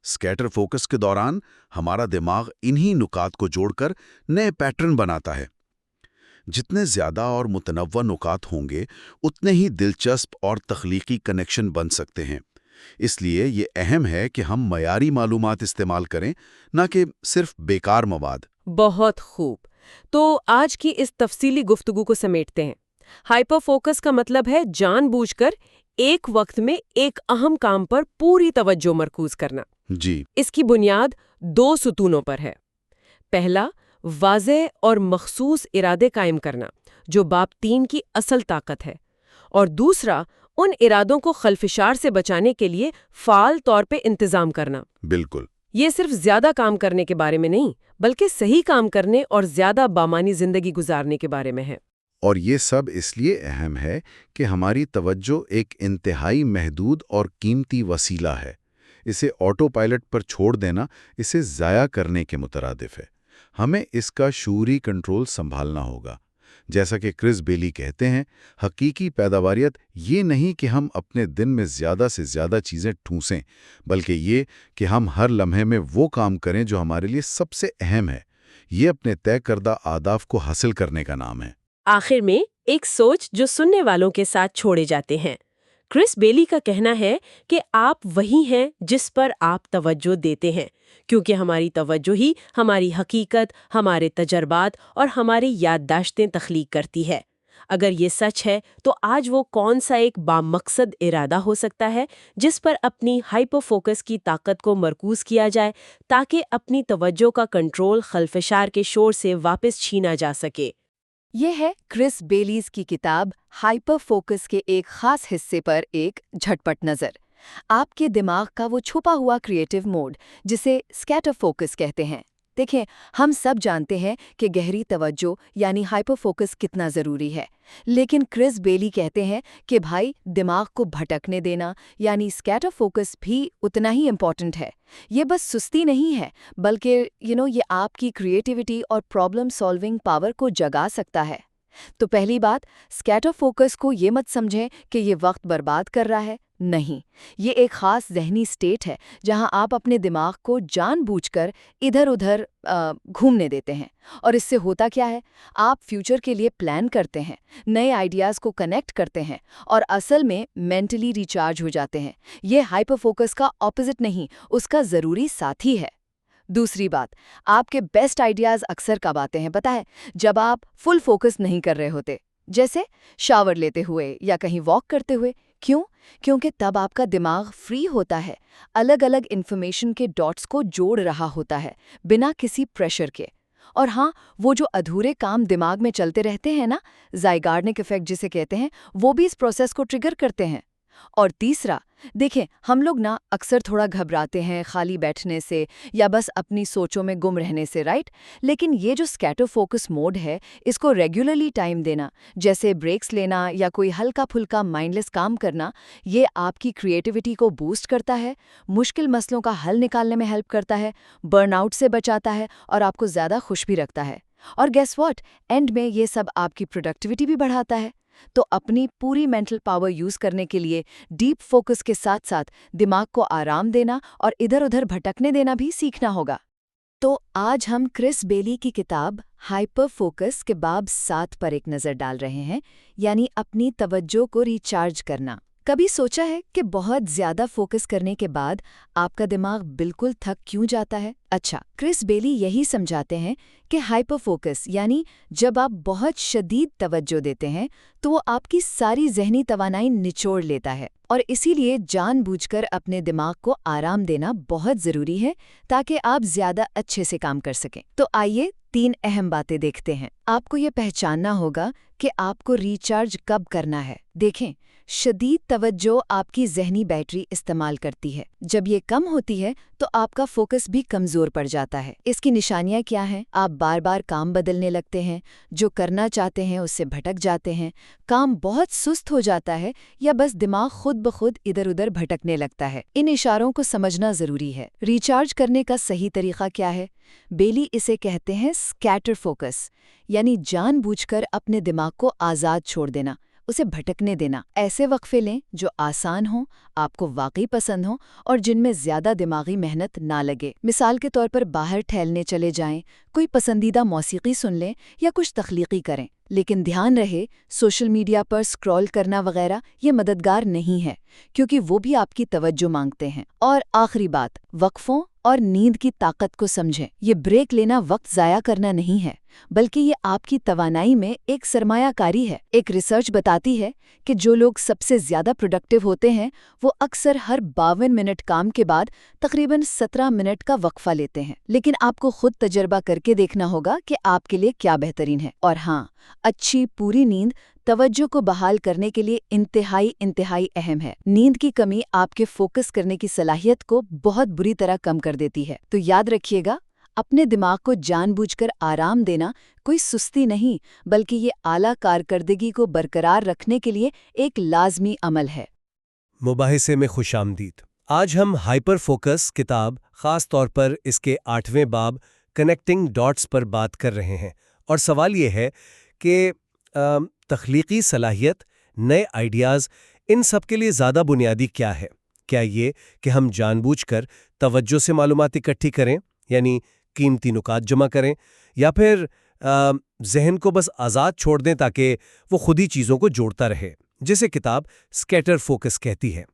[SPEAKER 2] اسکیٹر فوکس کے دوران ہمارا دماغ انہی نکات کو جوڑ کر نئے پیٹرن بناتا ہے۔ جتنے زیادہ اور متنوع نکات ہوں گے، اتنے ہی دلچسپ اور تخلیقی کنیکشن بن سکتے ہیں۔ اس لیے یہ اہم ہے کہ ہم معیاری معلومات استعمال کریں، نہ کہ صرف بیکار مواد۔
[SPEAKER 1] بہت خوب۔ تو آج کی اس تفصیلی گفتگو کو سمیٹتے ہیں۔ ہائپر فوکس کا مطلب ہے جان بوجھ کر ایک وقت میں ایک اہم کام پر پوری توجہ مرکوز کرنا۔
[SPEAKER 2] جی،
[SPEAKER 1] اس کی بنیاد 2 ستونوں پر ہے۔ پہلا، واضح اور مخصوص ارادے قائم کرنا، جو باب 3 کی اصل طاقت ہے، اور دوسرا، ان ارادوں کو خلفشار سے بچانے کے لیے فعال طور پہ انتظام کرنا۔
[SPEAKER 2] بالکل۔
[SPEAKER 1] یہ صرف زیادہ کام کرنے کے بارے میں نہیں، بلکہ صحیح کام کرنے اور زیادہ بامانی زندگی گزارنے کے بارے میں ہے۔
[SPEAKER 2] اور یہ سب اس لیے اہم ہے کہ ہماری توجہ ایک انتہائی محدود اور قیمتی وسیلہ ہے۔ اسے آٹو پائلٹ پر چھوڑ دینا اسے ضائع کرنے کے مترادف ہے۔ ہمیں اس کا شعوری کنٹرول سنبھالنا ہوگا۔ جیسا کہ کرس بیلی کہتے ہیں، حقیقی پیداواریت یہ نہیں کہ ہم اپنے دن میں زیادہ سے زیادہ چیزیں ٹھونسیں، بلکہ یہ کہ ہم ہر لمحے میں وہ کام کریں جو ہمارے لیے سب سے اہم ہے۔ یہ اپنے طے کردہ اہداف کو حاصل کرنے کا نام ہے۔
[SPEAKER 1] آخر میں ایک سوچ جو سننے والوں کے ساتھ چھوڑے جاتے ہیں۔ کرس بیلی کا کہنا ہے کہ آپ وہی ہیں جس پر آپ توجہ دیتے ہیں، کیونکہ ہماری توجہ ہی ہماری حقیقت، ہمارے تجربات اور ہماری یادداشتیں تخلیق کرتی ہے۔ اگر یہ سچ ہے تو آج وہ کون سا ایک بامقصد ارادہ ہو سکتا ہے جس پر اپنی ہائپر فوکس کی طاقت کو مرکوز کیا جائے تاکہ اپنی توجہ کا کنٹرول خلفشار کے شور سے واپس چھینا جا سکے۔
[SPEAKER 3] یہ ہے کرس بیلیز کی کتاب ہائپر فوکس کے ایک خاص حصے پر ایک جھٹپٹ نظر۔ آپ کے دماغ کا وہ چھپا ہوا کریٹو موڈ جسے اسکیٹر فوکس کہتے ہیں۔ دیکھیں، ہم سب جانتے ہیں کہ گہری توجہ یعنی ہائپر فوکس کتنا ضروری ہے، لیکن کرس بیلی کہتے ہیں کہ بھائی، دماغ کو بھٹکنے دینا یعنی اسکیٹر فوکس بھی اتنا ہی امپورٹنٹ ہے۔ یہ بس سستی نہیں ہے، بلکہ یہ آپ کی کریٹیوٹی اور پرابلم سالونگ پاور کو جگا سکتا ہے۔ تو پہلی بات، اسکیٹر فوکس کو یہ مت سمجھیں کہ یہ وقت برباد کر رہا ہے، نہیں، یہ ایک خاص ذہنی سٹیٹ ہے جہاں آپ اپنے دماغ کو جان بوجھ کر ادھر ادھر گھومنے دیتے ہیں۔ اور اس سے ہوتا کیا ہے؟ آپ فیوچر کے لیے پلان کرتے ہیں، نئے آئیڈیاز کو کنیکٹ کرتے ہیں اور اصل میں مینٹلی ریچارج ہو جاتے ہیں۔ یہ ہائپر فوکس کا اپوزٹ نہیں، اس کا ضروری ساتھی ہے۔ دوسری بات، آپ کے بیسٹ آئیڈیاز اکثر کب آتے ہیں پتہ ہے؟ جب آپ فل فوکس نہیں کر رہے ہوتے، جیسے شاور لیتے ہوئے یا کہیں واک کرتے ہوئے۔ کیوں؟ کیونکہ تب آپ کا دماغ فری ہوتا ہے، الگ الگ انفارمیشن کے ڈاٹس کو جوڑ رہا ہوتا ہے بنا کسی پریشر کے۔ اور ہاں، وہ جو ادھورے کام دماغ میں چلتے رہتے ہیں نا، زائگارنک ایفیکٹ جسے کہتے ہیں، وہ بھی اس پروسیس کو ٹریگر کرتے ہیں۔ اور تیسرا، دیکھیں ہم لوگ اکثر تھوڑا گھبراتے ہیں خالی بیٹھنے سے یا بس اپنی سوچوں میں گم رہنے سے، رائٹ؟ لیکن یہ جو اسکیٹر فوکس موڈ ہے، اس کو ریگولرلی ٹائم دینا، جیسے بریکس لینا یا کوئی ہلکا پھلکا مائنڈلیس کام کرنا، یہ آپ کی کریٹیوٹی کو بوسٹ کرتا ہے، مشکل مسئلوں کا حل نکالنے میں ہیلپ کرتا ہے، برن آؤٹ سے بچاتا ہے اور آپ کو زیادہ خوش بھی رکھتا ہے۔ اور گیس واٹ، اینڈ میں یہ سب آپ کی پروڈکٹیوٹی بھی بڑھاتا ہے۔ تو اپنی پوری مینٹل پاور یوز کرنے کے لیے ڈیپ فوکس کے ساتھ ساتھ دماغ کو آرام دینا اور ادھر ادھر بھٹکنے دینا بھی سیکھنا ہوگا۔ تو آج ہم کرس بیلی کی کتاب ہائپر فوکس کے باب 7 پر ایک نظر ڈال رہے ہیں، یعنی اپنی توجہ کو ریچارج کرنا۔ کبھی سوچا ہے کہ بہت زیادہ فوکس کرنے کے بعد آپ کا دماغ بالکل تھک کیوں جاتا ہے؟ اچھا، کرس بیلی یہی سمجھاتے ہیں کہ ہائپر فوکس یعنی جب آپ بہت شدید توجہ دیتے ہیں تو وہ آپ کی ساری ذہنی توانائی نچوڑ لیتا ہے، اور اسی لیے جان بوجھ کر اپنے دماغ کو آرام دینا بہت ضروری ہے تاکہ آپ زیادہ اچھے سے کام کر سکیں۔ تو آئیے 3 اہم باتیں دیکھتے ہیں۔ آپ کو یہ پہچاننا ہوگا کہ آپ کو ریچارج کب کرنا ہے۔ دیکھیں، شدید توجہ آپ کی ذہنی بیٹری استعمال کرتی ہے۔ جب یہ کم ہوتی ہے تو آپ کا فوکس بھی کمزور پڑ جاتا ہے۔ اس کی نشانیاں کیا ہیں؟ آپ بار بار کام بدلنے لگتے ہیں، جو کرنا چاہتے ہیں اس سے بھٹک جاتے ہیں، کام بہت سست ہو جاتا ہے یا بس دماغ خود بخود ادھر ادھر بھٹکنے لگتا ہے۔ ان اشاروں کو سمجھنا ضروری ہے۔ ریچارج کرنے کا صحیح طریقہ کیا ہے؟ بیلی اسے کہتے ہیں اسکیٹر فوکس، یعنی جان بوجھ کر اپنے دماغ کو آزاد چھوڑ دینا، اسے بھٹکنے دینا۔ ایسے وقفے لیں جو آسان ہوں، آپ کو واقعی پسند ہوں اور جن میں زیادہ دماغی محنت نہ لگے۔ مثال کے طور پر باہر ٹہلنے چلے جائیں، کوئی پسندیدہ موسیقی سن لیں یا کچھ تخلیقی کریں۔ لیکن دھیان رہے، سوشل میڈیا پر سکرول کرنا وغیرہ یہ مددگار نہیں ہے، کیونکہ وہ بھی آپ کی توجہ مانگتے ہیں۔ اور آخری بات، وقفوں اور نیند کی طاقت کو سمجھیں۔ یہ بریک لینا وقت ضائع کرنا نہیں ہے، بلکہ یہ آپ کی توانائی میں ایک سرمایہ کاری ہے۔ ایک ریسرچ بتاتی ہے کہ جو لوگ سب سے زیادہ پروڈکٹیو ہوتے ہیں وہ اکثر ہر 52 منٹ کام کے بعد تقریباً 17 منٹ کا وقفہ لیتے ہیں۔ لیکن آپ کو خود تجربہ کر کے دیکھنا ہوگا کہ آپ کے لیے کیا بہترین ہے۔ اور ہاں، اچھی پوری نیند توجہ کو بحال کرنے کے لیے انتہائی اہم ہے۔ نیند کی کمی آپ کے فوکس کرنے کی صلاحیت کو بہت بری طرح کم کر دیتی ہے۔ تو یاد رکھیے گا، اپنے دماغ کو جان بوجھ کر آرام دینا کوئی سستی نہیں، بلکہ یہ اعلیٰ کارکردگی کو برقرار رکھنے کے لیے ایک لازمی عمل ہے۔
[SPEAKER 4] مباحثے میں خوش آمدید۔ آج ہم ہائپر فوکس کتاب، خاص طور پر اس کے 8ویں باب کنیکٹنگ ڈاٹس پر بات کر رہے ہیں، اور سوال یہ ہے کہ تخلیقی صلاحیت، نئے آئیڈیاز، ان سب کے لیے زیادہ بنیادی کیا ہے؟ کیا یہ کہ ہم جان بوجھ کر توجہ سے معلومات اکٹھی کریں، یعنی قیمتی نکات جمع کریں، یا پھر ذہن کو بس آزاد چھوڑ دیں تاکہ وہ خود ہی چیزوں کو جوڑتا رہے، جسے کتاب اسکیٹر فوکس کہتی ہے؟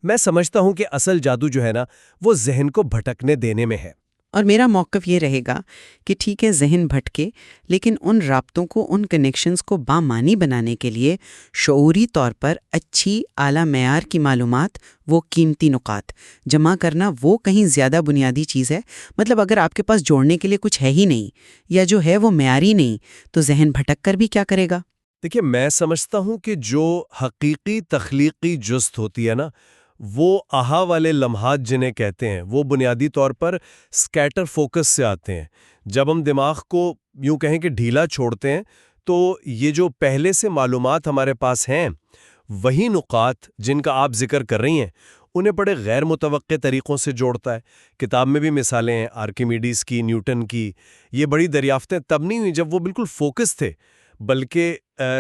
[SPEAKER 4] میں سمجھتا ہوں کہ اصل جادو جو ہے نا، وہ ذہن کو بھٹکنے دینے میں ہے۔
[SPEAKER 5] اور میرا موقف یہ رہے گا کہ ٹھیک ہے ذہن بھٹکے، لیکن ان رابطوں کو، ان کنیکشنز کو بامعنی بنانے کے لیے شعوری طور پر اچھی اعلیٰ معیار کی معلومات، وہ قیمتی نکات جمع کرنا، وہ کہیں زیادہ بنیادی چیز ہے۔ مطلب اگر آپ کے پاس جوڑنے کے لیے کچھ ہے ہی نہیں، یا جو ہے وہ معیاری نہیں، تو ذہن بھٹک کر بھی کیا کرے گا؟
[SPEAKER 4] دیکھیے، میں سمجھتا ہوں کہ جو حقیقی تخلیقی جست ہوتی ہے نا، وہ آہا والے لمحات جنہیں کہتے ہیں، وہ بنیادی طور پر اسکیٹر فوکس سے آتے ہیں۔ جب ہم دماغ کو یوں کہیں کہ ڈھیلا چھوڑتے ہیں تو یہ جو پہلے سے معلومات ہمارے پاس ہیں، وہی نقاط جن کا آپ ذکر کر رہی ہیں، انہیں بڑے غیر متوقع طریقوں سے جوڑتا ہے۔ کتاب میں بھی مثالیں ہیں، آرکیمیڈیز کی، نیوٹن کی۔ یہ بڑی دریافتیں تب نہیں ہوئی جب وہ بالکل فوکس تھے، بلکہ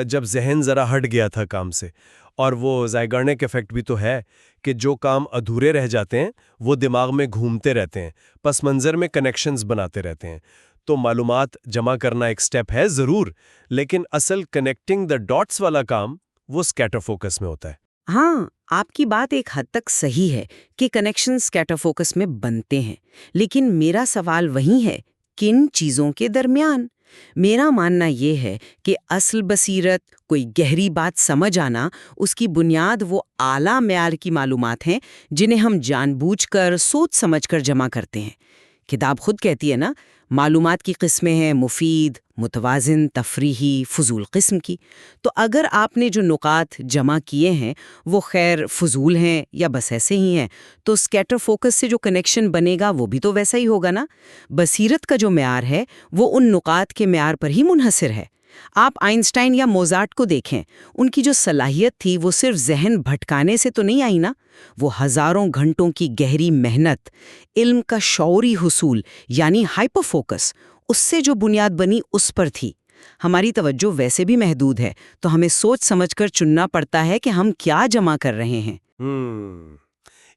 [SPEAKER 4] جب ذہن ذرا ہٹ گیا تھا کام سے۔ اور وہ زائگرنک ایفیکٹ بھی تو ہے کہ جو کام ادھورے رہ جاتے ہیں وہ دماغ میں گھومتے رہتے ہیں، پس منظر میں کنیکشنز بناتے رہتے ہیں۔ تو معلومات جمع کرنا ایک سٹیپ ہے ضرور، لیکن اصل کنیکٹنگ دا ڈاٹس والا کام وہ اسکیٹر فوکس میں ہوتا ہے۔
[SPEAKER 5] ہاں، آپ کی بات ایک حد تک صحیح ہے کہ کنیکشن اسکیٹر فوکس میں بنتے ہیں، لیکن میرا سوال وہی ہے، کن چیزوں کے درمیان؟ میرا ماننا یہ ہے کہ اصل بصیرت، کوئی گہری بات سمجھ آنا، اس کی بنیاد وہ اعلیٰ معیار کی معلومات ہیں جنہیں ہم جان بوجھ کر سوچ سمجھ کر جمع کرتے ہیں۔ کتاب خود کہتی ہے نا، معلومات کی قسمیں ہیں مفید، متوازن، تفریحی، فضول قسم کی۔ تو اگر آپ نے جو نکات جمع کیے ہیں وہ خیر فضول ہیں یا بس ایسے ہی ہیں، تو اسکیٹر فوکس سے جو کنیکشن بنے گا وہ بھی تو ویسا ہی ہوگا نا۔ بصیرت کا جو معیار ہے وہ ان نکات کے معیار پر ہی منحصر ہے۔ آپ آئنسٹائن یا موزارٹ کو دیکھیں، ان کی جو صلاحیت تھی وہ صرف ذہن بھٹکانے سے تو نہیں آئی نا، وہ ہزاروں گھنٹوں کی گہری محنت، علم کا شعوری حصول یعنی ہائپر فوکس، اس سے جو بنیاد بنی اس پر تھی۔ ہماری توجہ ویسے بھی محدود ہے، تو ہمیں سوچ سمجھ کر چننا پڑتا ہے کہ ہم کیا جمع کر رہے ہیں۔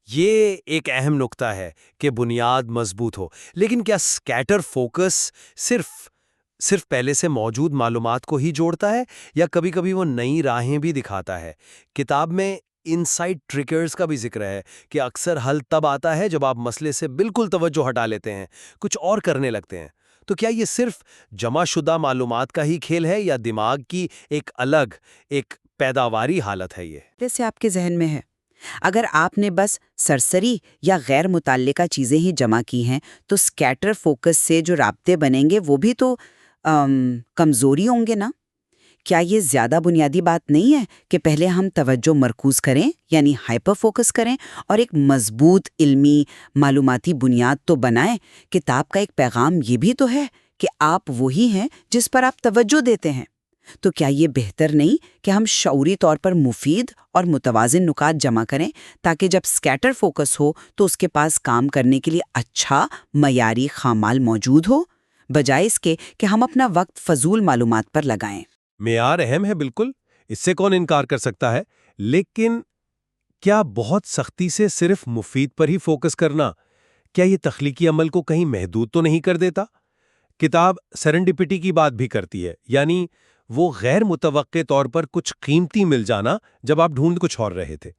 [SPEAKER 4] یہ ایک اہم نقطہ ہے کہ بنیاد مضبوط ہو، لیکن کیا اسکیٹر فوکس صرف پہلے سے موجود معلومات کو ہی جوڑتا ہے یا کبھی کبھی وہ نئی راہیں بھی دکھاتا ہے؟ کتاب میں انسائٹ ٹریگرز کا بھی ذکر ہے کہ اکثر حل تب آتا ہے جب آپ مسئلے سے بالکل توجہ ہٹا لیتے ہیں، کچھ اور کرنے لگتے ہیں۔ تو کیا یہ صرف جمع شدہ معلومات کا ہی کھیل ہے یا دماغ کی ایک الگ پیداواری حالت ہے یہ؟
[SPEAKER 5] جیسے آپ کے ذہن میں ہے، اگر آپ نے بس سرسری یا غیر متعلقہ چیزیں ہی جمع کی ہیں تو اسکیٹر فوکس سے جو رابطے بنیں گے وہ بھی تو کمزوری ہوں گے نا۔ کیا یہ زیادہ بنیادی بات نہیں ہے کہ پہلے ہم توجہ مرکوز کریں یعنی ہائپر فوکس کریں اور ایک مضبوط علمی معلوماتی بنیاد تو بنائیں؟ کتاب کا ایک پیغام یہ بھی تو ہے کہ آپ وہی ہیں جس پر آپ توجہ دیتے ہیں۔ تو کیا یہ بہتر نہیں کہ ہم شعوری طور پر مفید اور متوازن نکات جمع کریں تاکہ جب اسکیٹر فوکس ہو تو اس کے پاس کام کرنے کے لیے اچھا معیاری خامال موجود ہو، بجائے اس کے کہ ہم اپنا وقت فضول معلومات پر لگائیں؟
[SPEAKER 4] معیار اہم ہے بالکل، اس سے کون انکار کر سکتا ہے، لیکن کیا بہت سختی سے صرف مفید پر ہی فوکس کرنا، کیا یہ تخلیقی عمل کو کہیں محدود تو نہیں کر دیتا؟ کتاب سرنڈپٹی کی بات بھی کرتی ہے، یعنی وہ غیر متوقع طور پر کچھ قیمتی مل جانا جب آپ ڈھونڈ کچھ اور رہے تھے۔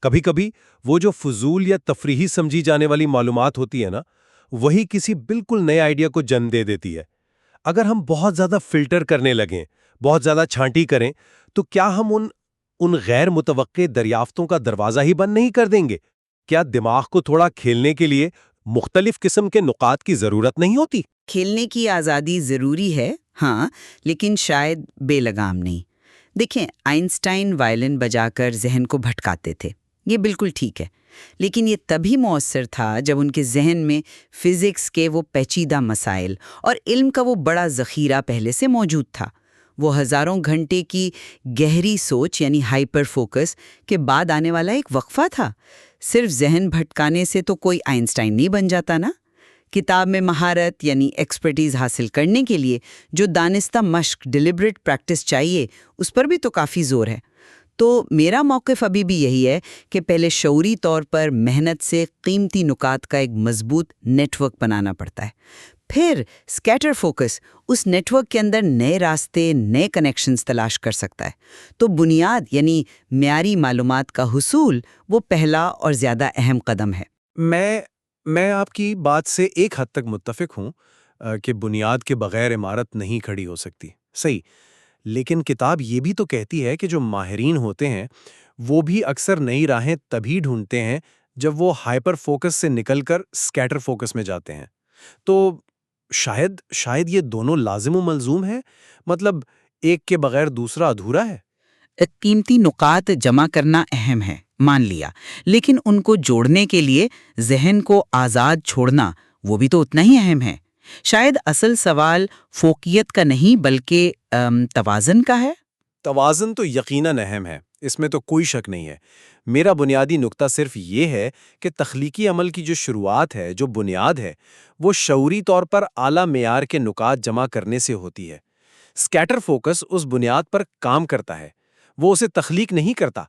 [SPEAKER 4] کبھی کبھی وہ جو فضول یا تفریحی سمجھی جانے والی معلومات ہوتی ہے نا، وہی کسی بالکل نئے آئیڈیا کو جنم دے دیتی ہے۔ اگر ہم بہت زیادہ فلٹر کرنے لگیں، بہت زیادہ چھانٹی کریں، تو کیا ہم ان غیر متوقع دریافتوں کا دروازہ ہی بند نہیں کر دیں گے؟ کیا دماغ کو تھوڑا کھیلنے کے لیے مختلف قسم کے نکات کی ضرورت نہیں ہوتی؟
[SPEAKER 5] کھیلنے کی آزادی ضروری ہے، ہاں، لیکن شاید بے لگام نہیں۔ دیکھیں، آئنسٹائن وائلن بجا کر ذہن کو بھٹکاتے تھے، یہ بالکل ٹھیک ہے، لیکن یہ تبھی مؤثر تھا جب ان کے ذہن میں فزکس کے وہ پیچیدہ مسائل اور علم کا وہ بڑا ذخیرہ پہلے سے موجود تھا۔ وہ ہزاروں گھنٹے کی گہری سوچ یعنی ہائپر فوکس کے بعد آنے والا ایک وقفہ تھا۔ صرف ذہن بھٹکانے سے تو کوئی آئنسٹائن نہیں بن جاتا نا۔ کتاب میں مہارت یعنی ایکسپرٹیز حاصل کرنے کے لیے جو دانستہ مشق، ڈیلیبریٹ پریکٹس چاہیے، اس پر بھی تو کافی زور ہے۔ تو میرا موقف ابھی بھی یہی ہے کہ پہلے شعوری طور پر محنت سے قیمتی نکات کا ایک مضبوط نیٹ ورک بنانا پڑتا ہے، پھر اسکیٹر فوکس اس نیٹ ورک کے اندر نئے راستے، نئے کنیکشنز تلاش کر سکتا ہے۔ تو بنیاد یعنی معیاری معلومات کا حصول وہ پہلا اور زیادہ اہم قدم ہے۔
[SPEAKER 4] میں آپ کی بات سے ایک حد تک متفق ہوں کہ بنیاد کے بغیر عمارت نہیں کھڑی ہو سکتی، صحیح، لیکن کتاب یہ بھی تو کہتی ہے کہ جو ماہرین ہوتے ہیں وہ بھی اکثر نئی راہیں تبھی ڈھونڈتے ہیں جب وہ ہائپر فوکس سے نکل کر اسکیٹر فوکس میں جاتے ہیں۔ تو شاید یہ دونوں لازم و ملزوم ہیں، مطلب ایک کے بغیر دوسرا ادھورا ہے۔
[SPEAKER 5] قیمتی نکات جمع کرنا اہم ہے، مان لیا، لیکن ان کو جوڑنے کے لیے ذہن کو آزاد چھوڑنا وہ بھی تو اتنا ہی اہم ہے۔ شاید اصل سوال فوقیت کا نہیں بلکہ توازن کا ہے۔
[SPEAKER 4] توازن تو یقیناً اہم ہے، اس میں تو کوئی شک نہیں ہے۔ میرا بنیادی نقطہ صرف یہ ہے کہ تخلیقی عمل کی جو شروعات ہے، جو بنیاد ہے، وہ شعوری طور پر اعلیٰ معیار کے نکات جمع کرنے سے ہوتی ہے۔ اسکیٹر فوکس اس بنیاد پر کام کرتا ہے، وہ اسے تخلیق نہیں کرتا۔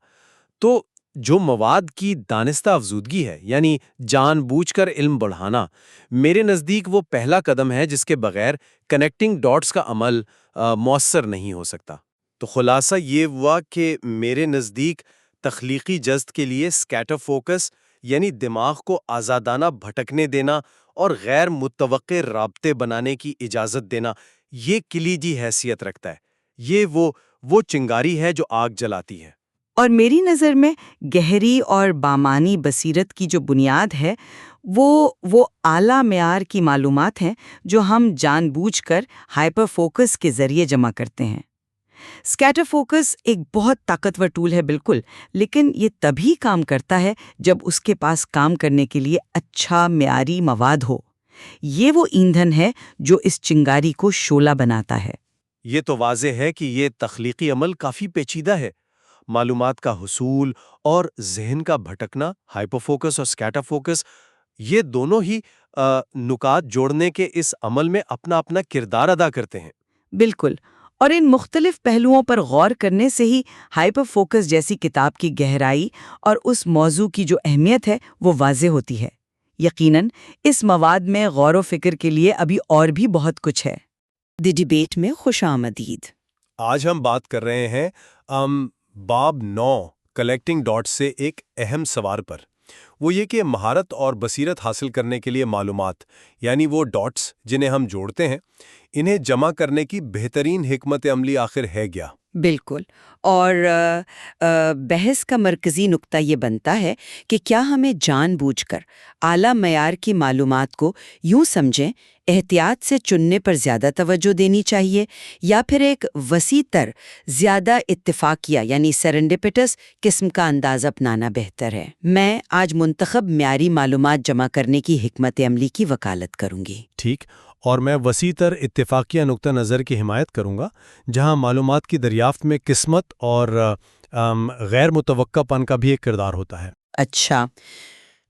[SPEAKER 4] تو جو مواد کی دانستہ افزودگی ہے، یعنی جان بوجھ کر علم بڑھانا، میرے نزدیک وہ پہلا قدم ہے جس کے بغیر کنیکٹنگ ڈاٹس کا عمل مؤثر نہیں ہو سکتا۔ تو خلاصہ یہ ہوا کہ میرے نزدیک تخلیقی جست کے لیے اسکیٹر فوکس، یعنی دماغ کو آزادانہ بھٹکنے دینا اور غیر متوقع رابطے بنانے کی اجازت دینا، یہ کلیدی حیثیت رکھتا ہے۔ یہ وہ چنگاری ہے جو آگ جلاتی ہے۔
[SPEAKER 5] اور میری نظر میں گہری اور بامانی بصیرت کی جو بنیاد ہے وہ اعلیٰ معیار کی معلومات ہیں جو ہم جان بوجھ کر ہائپر فوکس کے ذریعے جمع کرتے ہیں۔ اسکیٹر فوکس ایک بہت طاقتور ٹول ہے بالکل، لیکن یہ تبھی کام کرتا ہے جب اس کے پاس کام کرنے کے لیے اچھا معیاری مواد ہو۔ یہ وہ ایندھن ہے جو اس چنگاری کو شعلہ بناتا ہے۔
[SPEAKER 4] یہ تو واضح ہے کہ یہ تخلیقی عمل کافی پیچیدہ ہے۔ معلومات کا حصول اور ذہن کا بھٹکنا، ہائپر فوکس اور اسکیٹر فوکس، یہ دونوں ہی نکات جوڑنے کے اس عمل میں اپنا اپنا کردار ادا کرتے ہیں۔
[SPEAKER 5] بالکل، اور ان مختلف پہلوؤں پر غور کرنے سے ہی ہائپر فوکس جیسی کتاب کی گہرائی اور اس موضوع کی جو اہمیت ہے وہ واضح ہوتی ہے۔ یقیناً اس مواد میں غور و فکر کے لیے ابھی اور بھی بہت کچھ ہے۔ دی ڈیبیٹ میں خوش آمدید۔
[SPEAKER 4] آج ہم بات کر رہے ہیں باب 9 کلیکٹنگ ڈاٹس سے ایک اہم سوال پر۔ وہ یہ کہ مہارت اور بصیرت حاصل کرنے کے لیے معلومات، یعنی وہ ڈاٹس جنہیں ہم جوڑتے ہیں، انہیں جمع کرنے کی بہترین حکمت عملی آخر ہے کیا؟
[SPEAKER 5] بالکل، اور بحث کا مرکزی نقطہ یہ بنتا ہے کہ کیا ہمیں جان بوجھ کر اعلیٰ معیار کی معلومات کو یوں سمجھیں احتیاط سے چننے پر زیادہ توجہ دینی چاہیے، یا پھر ایک وسیع تر، زیادہ اتفاقیہ یعنی سیرنڈیپٹس قسم کا انداز اپنانا بہتر ہے؟ میں آج منتخب معیاری معلومات جمع کرنے کی حکمت عملی کی وکالت کروں گی۔
[SPEAKER 4] ٹھیک، اور میں وسیع تر اتفاقیہ نقطہ نظر کی حمایت کروں گا، جہاں معلومات کی دریافت میں قسمت اور غیر متوقع پن کا بھی ایک کردار ہوتا ہے۔
[SPEAKER 5] اچھا،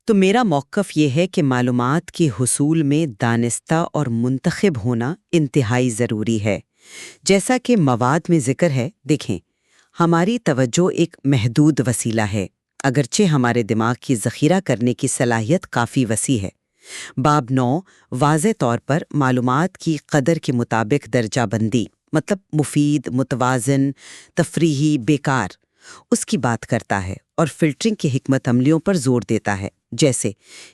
[SPEAKER 5] تو میرا موقف یہ ہے کہ معلومات کے حصول میں دانستہ اور منتخب ہونا انتہائی ضروری ہے۔ جیسا کہ مواد میں ذکر ہے، دیکھیں، ہماری توجہ ایک محدود وسیلہ ہے، اگرچہ ہمارے دماغ کی ذخیرہ کرنے کی صلاحیت کافی وسیع ہے۔ باب 9 واضح طور پر معلومات کی قدر کے مطابق درجہ بندی، مطلب مفید، متوازن، تفریحی، بیکار، اس کی بات کرتا ہے، اور فلٹرنگ کی حکمت عملیوں پر زور دیتا ہے، جیسے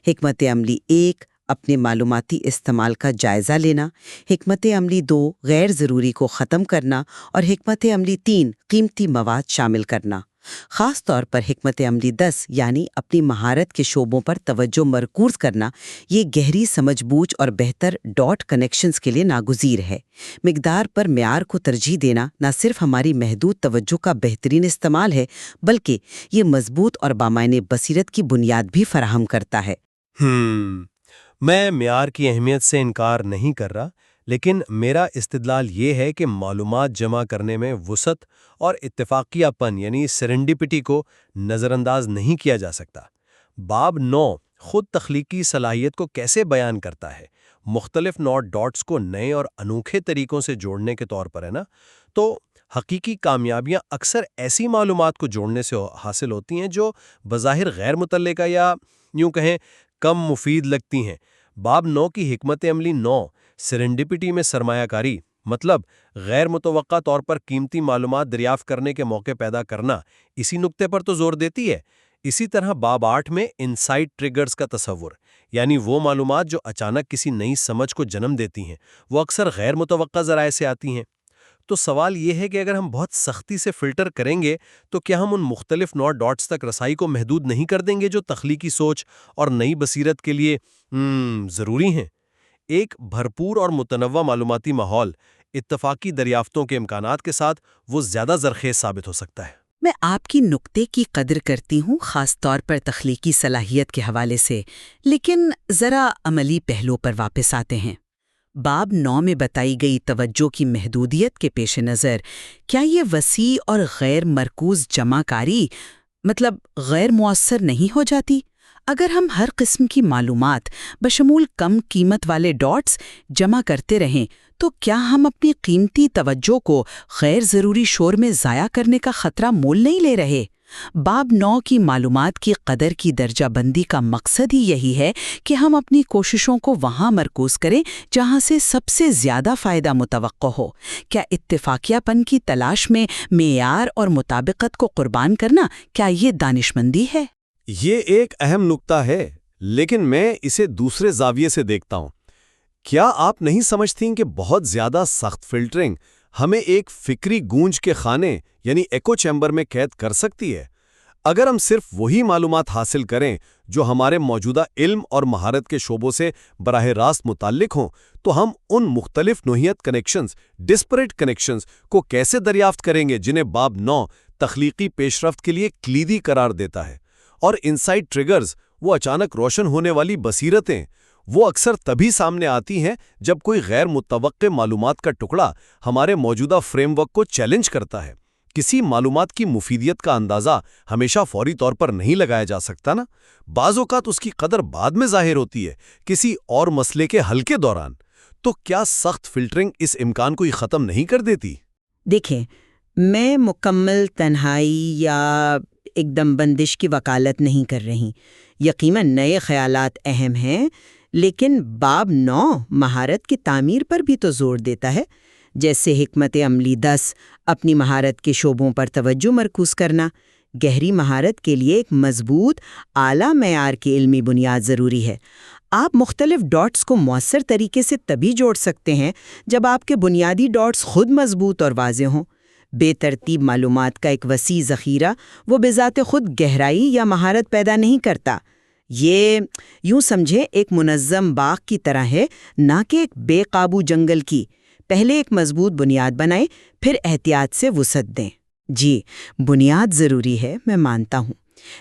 [SPEAKER 5] حکمت عملی 1 اپنے معلوماتی استعمال کا جائزہ لینا، حکمت عملی 2 غیر ضروری کو ختم کرنا، اور حکمت عملی 3 قیمتی مواد شامل کرنا۔ خاص طور پر حکمت عملی 10 یعنی اپنی مہارت کے شعبوں پر توجہ مرکوز کرنا، یہ گہری سمجھ بوجھ اور بہتر ڈاٹ کنیکشنز کے لیے ناگزیر ہے۔ مقدار پر معیار کو ترجیح دینا نہ صرف ہماری محدود توجہ کا بہترین استعمال ہے، بلکہ یہ مضبوط اور بامعنی بصیرت کی بنیاد بھی فراہم کرتا ہے۔
[SPEAKER 4] میں معیار کی اہمیت سے انکار نہیں کر رہا، لیکن میرا استدلال یہ ہے کہ معلومات جمع کرنے میں وسعت اور اتفاقیہ پن یعنی سرنڈیپٹی کو نظر انداز نہیں کیا جا سکتا۔ باب 9 خود تخلیقی صلاحیت کو کیسے بیان کرتا ہے؟ مختلف نوٹ ڈاٹس کو نئے اور انوکھے طریقوں سے جوڑنے کے طور پر ہے نا؟ تو حقیقی کامیابیاں اکثر ایسی معلومات کو جوڑنے سے حاصل ہوتی ہیں جو بظاہر غیر متعلقہ یا یوں کہیں کم مفید لگتی ہیں۔ باب 9 کی حکمت عملی 9 سرنڈیپٹی میں سرمایہ کاری، مطلب غیر متوقع طور پر قیمتی معلومات دریافت کرنے کے موقع پیدا کرنا، اسی نقطے پر تو زور دیتی ہے۔ اسی طرح باب 8 میں انسائٹ ٹریگرز کا تصور، یعنی وہ معلومات جو اچانک کسی نئی سمجھ کو جنم دیتی ہیں، وہ اکثر غیر متوقع ذرائع سے آتی ہیں۔ تو سوال یہ ہے کہ اگر ہم بہت سختی سے فلٹر کریں گے تو کیا ہم ان مختلف نوٹ ڈاٹس تک رسائی کو محدود نہیں کر دیں گے جو تخلیقی سوچ اور نئی بصیرت کے لیے ضروری ہیں؟ ایک بھرپور اور متنوع معلوماتی ماحول اتفاقی دریافتوں کے امکانات کے ساتھ وہ زیادہ زرخیز ثابت ہو سکتا ہے۔
[SPEAKER 5] میں آپ کی نقطے کی قدر کرتی ہوں، خاص طور پر تخلیقی صلاحیت کے حوالے سے، لیکن ذرا عملی پہلو پر واپس آتے ہیں۔ باب 9 میں بتائی گئی توجہ کی محدودیت کے پیش نظر کیا یہ وسیع اور غیر مرکوز جمع کاری غیر مؤثر نہیں ہو جاتی؟ اگر ہم ہر قسم کی معلومات بشمول کم قیمت والے ڈاٹس جمع کرتے رہیں تو کیا ہم اپنی قیمتی توجہ کو غیر ضروری شور میں ضائع کرنے کا خطرہ مول نہیں لے رہے؟ باب 9 کی معلومات کی قدر کی درجہ بندی کا مقصد ہی یہی ہے کہ ہم اپنی کوششوں کو وہاں مرکوز کریں جہاں سے سب سے زیادہ فائدہ متوقع ہو۔ کیا اتفاقیہ پن کی تلاش میں معیار اور مطابقت کو قربان کرنا، کیا یہ دانشمندی ہے؟
[SPEAKER 4] یہ ایک اہم نکتہ ہے، لیکن میں اسے دوسرے زاویے سے دیکھتا ہوں۔ کیا آپ نہیں سمجھتیں کہ بہت زیادہ سخت فلٹرنگ ہمیں ایک فکری گونج کے خانے یعنی ایکو چیمبر میں قید کر سکتی ہے؟ اگر ہم صرف وہی معلومات حاصل کریں جو ہمارے موجودہ علم اور مہارت کے شعبوں سے براہ راست متعلق ہوں، تو ہم ان مختلف نوعیت کنیکشنز، ڈسپریٹ کنیکشنز کو کیسے دریافت کریں گے جنہیں باب 9 تخلیقی پیش رفت کے لیے کلیدی قرار دیتا ہے؟ اور انسائٹ ٹریگرز، وہ اچانک روشن ہونے والی بصیرتیں، وہ اکثر تبھی سامنے آتی ہیں جب کوئی غیر متوقع معلومات کا ٹکڑا ہمارے موجودہ فریم ورک کو چیلنج کرتا ہے۔ کسی معلومات کی مفیدیت کا اندازہ ہمیشہ فوری طور پر نہیں لگایا جا سکتا نا، بعض اوقات اس کی قدر بعد میں ظاہر ہوتی ہے، کسی اور مسئلے کے حل کے دوران۔ تو کیا سخت فلٹرنگ اس امکان کو ہی ختم نہیں کر دیتی؟
[SPEAKER 5] دیکھیں، میں مکمل تنہائی یا ایک دم بندش کی وکالت نہیں کر رہی۔ یقیناً نئے خیالات اہم ہیں، لیکن باب 9 مہارت کی تعمیر پر بھی تو زور دیتا ہے، جیسے حکمت عملی 10 اپنی مہارت کے شعبوں پر توجہ مرکوز کرنا۔ گہری مہارت کے لیے ایک مضبوط اعلیٰ معیار کی علمی بنیاد ضروری ہے۔ آپ مختلف ڈاٹس کو مؤثر طریقے سے تبھی جوڑ سکتے ہیں جب آپ کے بنیادی ڈاٹس خود مضبوط اور واضح ہوں۔ بے ترتیب معلومات کا ایک وسیع ذخیرہ وہ بذات خود گہرائی یا مہارت پیدا نہیں کرتا۔ یہ یوں سمجھے ایک منظم باغ کی طرح ہے، نہ کہ ایک بے قابو جنگل کی۔ پہلے ایک مضبوط بنیاد بنائیں، پھر احتیاط سے وسعت دیں۔ جی، بنیاد ضروری ہے، میں مانتا ہوں،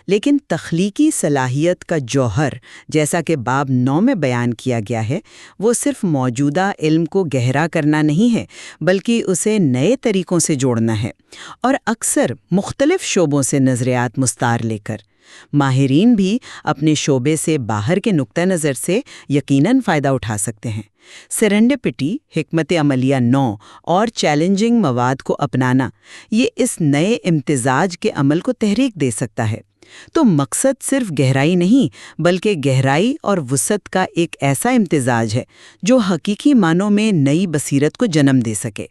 [SPEAKER 5] لیکن تخلیقی صلاحیت کا جوہر، جیسا کہ باب 9 میں بیان کیا گیا ہے، وہ صرف موجودہ علم کو گہرا کرنا نہیں ہے، بلکہ اسے نئے طریقوں سے جوڑنا ہے، اور اکثر مختلف شعبوں سے نظریات مستعار لے کر۔ ماہرین بھی اپنے شعبے سے باہر کے نقطہ نظر سے یقیناً فائدہ اٹھا سکتے ہیں۔ سرنڈپٹی، حکمت عملیہ 9 اور چیلنجنگ مواد کو اپنانا، یہ اس نئے امتزاج کے عمل کو تحریک دے سکتا ہے۔ تو مقصد صرف گہرائی نہیں، بلکہ گہرائی اور وسعت کا ایک ایسا امتزاج ہے جو حقیقی معنوں میں نئی بصیرت کو جنم دے سکے۔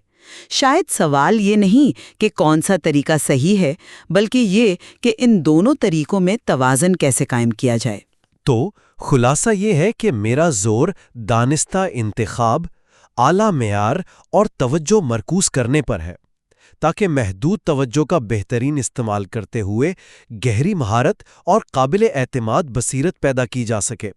[SPEAKER 5] شاید سوال یہ نہیں کہ کون سا طریقہ صحیح ہے، بلکہ یہ کہ ان دونوں طریقوں میں توازن کیسے قائم کیا جائے۔
[SPEAKER 4] تو خلاصہ یہ ہے کہ میرا زور دانستہ انتخاب، اعلیٰ معیار اور توجہ مرکوز کرنے پر ہے، تاکہ محدود توجہ کا بہترین استعمال کرتے ہوئے گہری مہارت اور قابل اعتماد بصیرت پیدا کی جا سکے۔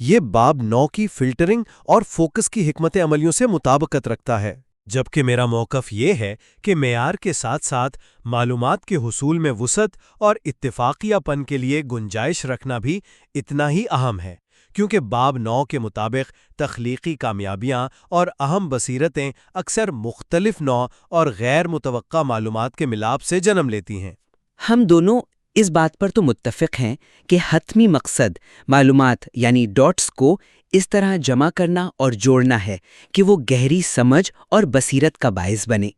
[SPEAKER 4] یہ باب 9 کی فلٹرنگ اور فوکس کی حکمت عملیوں سے مطابقت رکھتا ہے، جبکہ میرا موقف یہ ہے کہ معیار کے ساتھ ساتھ معلومات کے حصول میں وسعت اور اتفاقیہ پن کے لیے گنجائش رکھنا بھی اتنا ہی اہم ہے، کیونکہ باب 9 کے مطابق تخلیقی کامیابیاں اور اہم بصیرتیں اکثر مختلف نوع اور غیر متوقع معلومات کے ملاپ سے جنم لیتی ہیں۔
[SPEAKER 5] ہم دونوں اس بات پر تو متفق ہیں کہ حتمی مقصد معلومات یعنی ڈاٹس کو اس طرح جمع کرنا اور جوڑنا ہے کہ وہ گہری سمجھ اور بصیرت کا باعث بنے،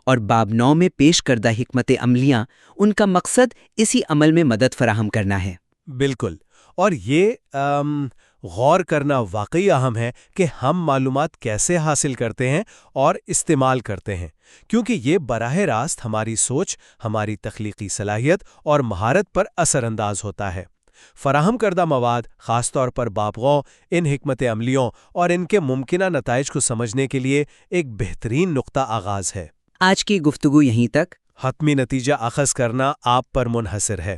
[SPEAKER 5] اور باب 9 میں پیش کردہ حکمت عملیاں ان کا مقصد اسی عمل میں مدد فراہم کرنا ہے۔
[SPEAKER 4] بالکل، اور یہ غور کرنا واقعی اہم ہے کہ ہم معلومات کیسے حاصل کرتے ہیں اور استعمال کرتے ہیں، کیونکہ یہ براہ راست ہماری سوچ، ہماری تخلیقی صلاحیت اور مہارت پر اثر انداز ہوتا ہے۔ فراہم کردہ مواد، خاص طور پر باب 9، ان حکمت عملیوں اور ان کے ممکنہ نتائج کو سمجھنے کے لیے ایک بہترین نقطہ آغاز ہے۔
[SPEAKER 5] آج کی گفتگو یہیں تک۔
[SPEAKER 4] حتمی نتیجہ اخذ کرنا آپ پر منحصر ہے۔